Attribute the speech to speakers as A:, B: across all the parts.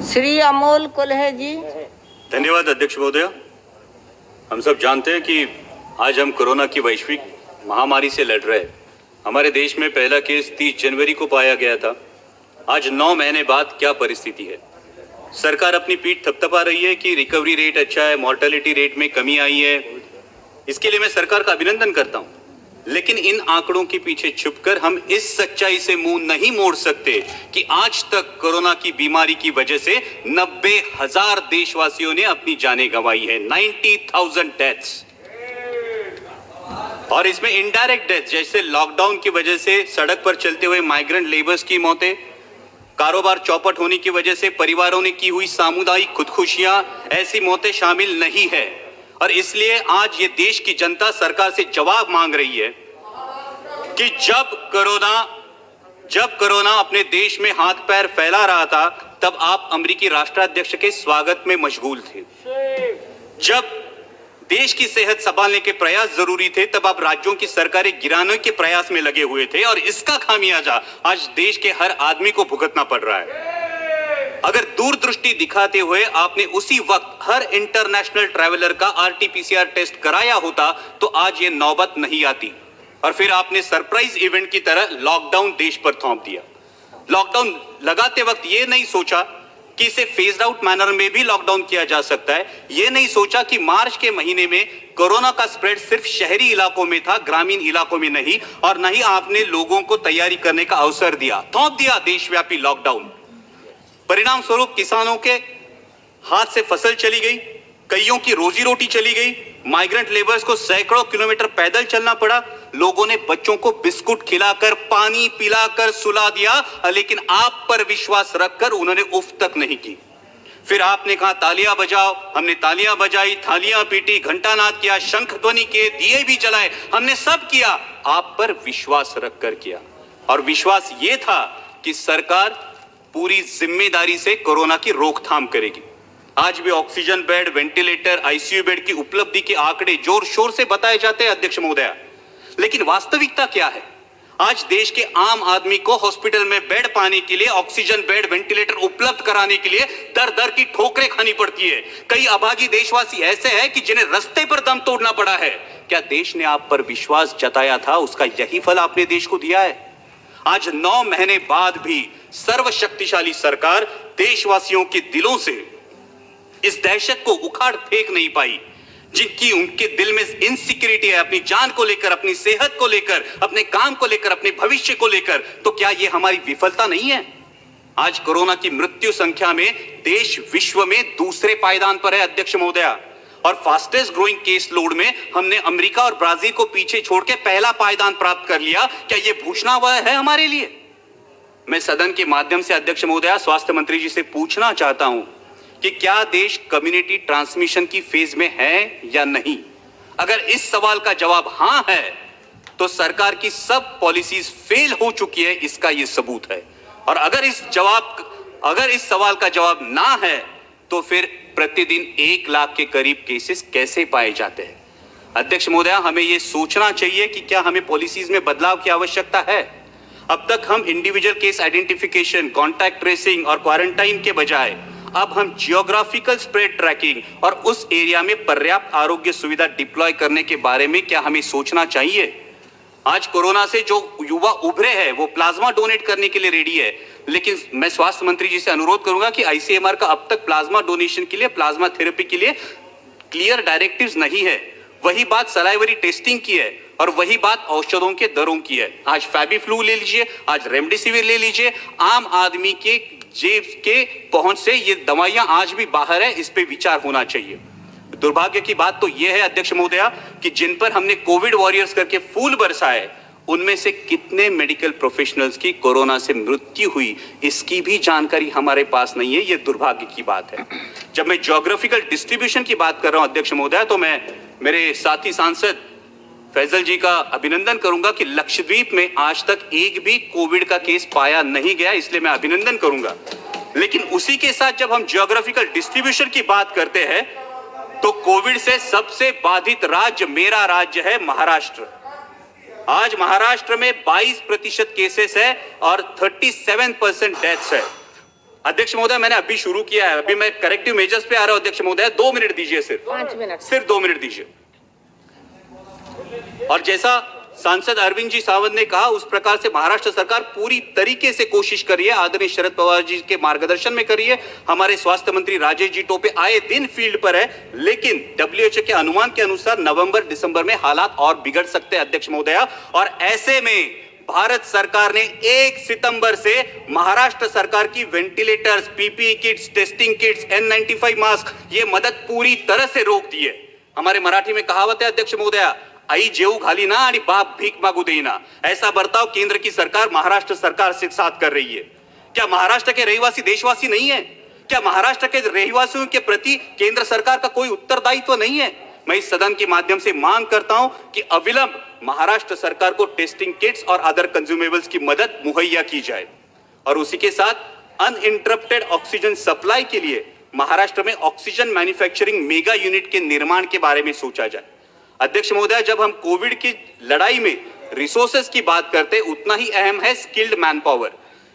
A: श्री अमोल कुल्हे जी।
B: धन्यवाद अध्यक्ष महोदय। हम सब जानते हैं कि आज हम कोरोना की वैश्विक महामारी से लड़ रहे हैं। हमारे देश में पहला केस 30 जनवरी को पाया गया था। आज 9 महीने बाद क्या परिस्थिति है? सरकार अपनी पीठ थपथपा रही है कि रिकवरी रेट अच्छा है, मॉर्टेलिटी रेट में कमी आई है। इसके लिए मैं सरकार का अभिनंदन करता हूं, लेकिन इन आंकड़ों के पीछे छुपकर हम इस सच्चाई से मुंह नहीं मोड़ सकते कि आज तक कोरोना की बीमारी की वजह से 90,000 देशवासियों ने अपनी जानें गंवाई है। 90,000 डेथ्स, और इसमें इनडायरेक्ट डेथ जैसे लॉकडाउन की वजह से सड़क पर चलते हुए माइग्रेंट लेबर्स की मौतें, कारोबार चौपट होने की वजह से परिवारों ने की हुई सामुदायिक खुदकुशियां, ऐसी मौतें शामिल नहीं है। और इसलिए आज ये देश की जनता सरकार से जवाब मांग रही है कि जब कोरोना अपने देश में हाथ पैर फैला रहा था, तब आप अमेरिकी राष्ट्राध्यक्ष के स्वागत में मशगूल थे। जब देश की सेहत संभालने के प्रयास जरूरी थे, तब आप राज्यों की सरकारें गिराने के प्रयास में लगे हुए थे, और इसका खामियाजा आज देश के हर आदमी को भुगतना पड़ रहा है। अगर दूरदृष्टि दिखाते हुए आपने उसी वक्त हर इंटरनेशनल ट्रैवलर का आरटीपीसीआर टेस्ट कराया होता, तो आज ये नौबत नहीं आती। और फिर आपने सरप्राइज इवेंट की तरह लॉकडाउन देश पर थोप दिया। लॉकडाउन लगाते वक्त ये नहीं सोचा कि इसे फेज्ड आउट मैनर में भी लॉकडाउन किया जा सकता है। ये नहीं सोचा कि मार्च के महीने में कोरोना का स्प्रेड सिर्फ शहरी इलाकों में था, ग्रामीण इलाकों में नहीं। और नहीं आपने लोगों को तैयारी करने का अवसर दिया, थोप दिया देशव्यापी लॉकडाउन। परिणाम स्वरूप किसानों के हाथ से फसल चली गई, कईयों की रोजी रोटी चली गई, माइग्रेंट लेबर्स को सैकड़ों किलोमीटर पैदल चलना पड़ा। लोगों ने बच्चों को बिस्कुट खिलाकर, पानी पिलाकर सुला दिया, लेकिन आप पर विश्वास रखकर उन्होंने उफ तक नहीं की। फिर आपने कहा तालियां बजाओ, हमने तालियां बजाई, थालियां पीटी, घंटानाद किया, शंख ध्वनि किए, दिए भी जलाए, हमने सब किया, आप पर विश्वास रखकर किया। और विश्वास यह था कि सरकार पूरी जिम्मेदारी से कोरोना की रोकथाम करेगी। आज भी oxygen bed, ventilator, ICU bed की उपलब्धि के आंकड़े जोर शोर से बताए जाते हैं अध्यक्ष महोदय, लेकिन वास्तविकता क्या है? आज देश के आम आदमी को हॉस्पिटल में बेड पाने के लिए, ऑक्सीजन बेड, वेंटिलेटर उपलब्ध कराने के लिए दर दर की ठोकरें खानी पड़ती है। कई अभागी देशवासी ऐसे हैं कि जिन्हें रास्ते पर दम तोड़ना पड़ा है। क्या देश ने आप पर विश्वास जताया था, उसका यही फल आपने देश को दिया है? आज 9 महीने बाद भी सर्वशक्तिशाली सरकार देशवासियों के दिलों से इस दहशत को उखाड़ फेंक नहीं पाई, जिनकी उनके दिल में इनसिक्योरिटी है, अपनी जान को लेकर, अपनी सेहत को लेकर, अपने काम को लेकर, अपने भविष्य को लेकर। तो क्या यह हमारी विफलता नहीं है? आज कोरोना की मृत्यु संख्या में देश विश्व में दूसरे पायदान पर है अध्यक्ष महोदया, और फास्टेस्ट ग्रोइंग केस लोड में हमने अमेरिका और ब्राजील को पीछे छोड़ के पहला पायदान प्राप्त कर लिया। क्या यह भूषणावह है हमारे लिए? मैं सदन के माध्यम से अध्यक्ष महोदया स्वास्थ्य मंत्री जी से पूछना चाहता हूं कि क्या देश कम्युनिटी ट्रांसमिशन की फेज में है या नहीं? अगर इस सवाल का जवाब हां है, तो सरकार की सब पॉलिसीज फेल हो चुकी है, इसका यह सबूत है। और अगर इस सवाल का जवाब ना है, तो फिर प्रतिदिन 1 लाख के करीब केसेस कैसे पाए जाते हैं? अध्यक्ष महोदया, हमें यह सोचना चाहिए कि क्या हमें पॉलिसीज में बदलाव की आवश्यकता है। अब तक हम individual case identification, contact tracing और क्वारंटाइन के बजाय अब हम जियोग्राफिकल स्प्रेड ट्रैकिंग और उस एरिया में पर्याप्त आरोग्य सुविधा डिप्लॉय करने के बारे में क्या हमें सोचना चाहिए? आज कोरोना से जो युवा उभरे हैं वो प्लाज्मा डोनेट करने के लिए रेडी है, लेकिन मैं स्वास्थ्य मंत्री जी से अनुरोध करूंगा कि आईसीएमआर का अब तक प्लाज्मा डोनेशन के लिए, प्लाज्मा थेरेपी के लिए क्लियर डायरेक्टिव्स नहीं है। वही बात सलाइवरी टेस्टिंग की है, और वही बात औषधों के दरों की है। आज फैबीफ्लू ले लीजिए, आज रेमडेसिविर ले लीजिए, आम आदमी के जेब के पहुंच से ये दवाइयां आज भी बाहर है, इस पे विचार होना चाहिए। दुर्भाग्य की बात तो यह है अध्यक्ष महोदया कि जिन पर हमने कोविड वॉरियर्स करके फूल बरसाए, उनमें से कितने मेडिकल प्रोफेशनल्स की कोरोना से मृत्यु हुई, इसकी भी जानकारी हमारे पास नहीं है। यह दुर्भाग्य की बात है। जब मैं ज्योग्राफिकल डिस्ट्रीब्यूशन की बात कर रहा हूं अध्यक्ष महोदया, तो मैं मेरे साथी सांसद फैजल जी का अभिनंदन करूंगा कि लक्षद्वीप में आज तक एक भी कोविड का केस पाया नहीं गया, इसलिए मैं अभिनंदन करूंगा। लेकिन उसी के साथ जब हम ज्योग्राफिकल डिस्ट्रीब्यूशन की बात करते हैं, तो कोविड से सबसे बाधित राज्य मेरा राज्य है महाराष्ट्र। आज महाराष्ट्र में 22% केसेस है और 37% डेथ्स है। अध्यक्ष महोदय, मैंने अभी शुरू किया है, अभी मैं करेक्टिव मेजर्स पे आ रहा हूं। अध्यक्ष महोदय 2 मिनट दीजिए, सिर्फ
A: 5 मिनट।
B: सिर्फ 2 मिनट दीजिए। और जैसा सांसद अरविंद जी सावंत ने कहा, उस प्रकार से महाराष्ट्र सरकार पूरी तरीके से कोशिश कर रही है, आदरणीय शरद पवार जी के मार्गदर्शन में कर रही है। हमारे स्वास्थ्य मंत्री राजेश जी टोपे आए दिन फील्ड पर है, लेकिन WHO के अनुमान के अनुसार नवंबर दिसंबर में हालात और बिगड़ सकते हैं अध्यक्ष महोदया। और ऐसे में भारत सरकार ने 1 सितंबर से महाराष्ट्र सरकार की ventilators, PPE kits, testing kits, N95 mask, ये मदद पूरी तरह से रोक दी है। हमारे मराठी में कहावत है अध्यक्ष महोदया, आई जेऊ घाली ना आणि बाप भीक मागू देना। ऐसा बर्ताव केंद्र की सरकार महाराष्ट्र सरकार से साथ कर रही है। क्या महाराष्ट्र के रहवासी देशवासी नहीं है? क्या महाराष्ट्र के रहवासियों के प्रति केंद्र सरकार का कोई उत्तरदायित्व नहीं है? मैं इस सदन के माध्यम से मांग करता हूं कि अविलंब महाराष्ट्र सरकार को टेस्टिंग किट्स और अदर कंज्यूमेबल्स की मदद मुहैया की जाए और उसी के साथ अनइंटरप्टेड ऑक्सीजन सप्लाई के लिए महाराष्ट्र में ऑक्सीजन मैन्युफैक्चरिंग मेगा यूनिट के निर्माण के बारे में सोचा जाए। अध्यक्ष महोदय, जब हम कोविड की लड़ाई में रिसोर्सेज की बात करते हैं, उतना ही अहम है स्किल्ड मैन पावर।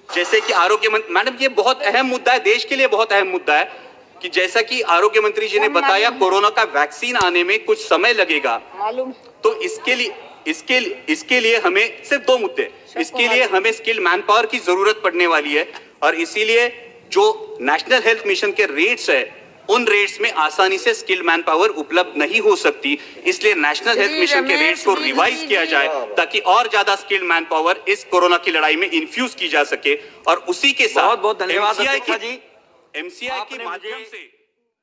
B: जैसे कि आरोग्य मंत्री, मैडम ये बहुत अहम मुद्दा है, देश के लिए बहुत अहम मुद्दा है कि जैसा कि आरोग्य मंत्री जी ने बताया, कोरोना का वैक्सीन आने में कुछ समय लगेगा।
A: मालूम।
B: तो इसके लिए हमें सिर्फ 2 मुद्दे, इसके लिए हमें स्किल्ड मैन पावर की जरूरत पड़ने वाली है और इसीलिए जो नेशनल हेल्थ मिशन के रेट्स है, उन रेट्स में आसानी से स्किल्ड मैन पावर उपलब्ध नहीं हो सकती। इसलिए नेशनल हेल्थ मिशन के रेट्स को रिवाइज किया जाए ताकि और ज्यादा स्किल्ड मैन पावर इस कोरोना की लड़ाई में इन्फ्यूज की जा सके और उसी के साथ
C: बहुत बहुत धन्यवाद
B: MCI के माध्यम से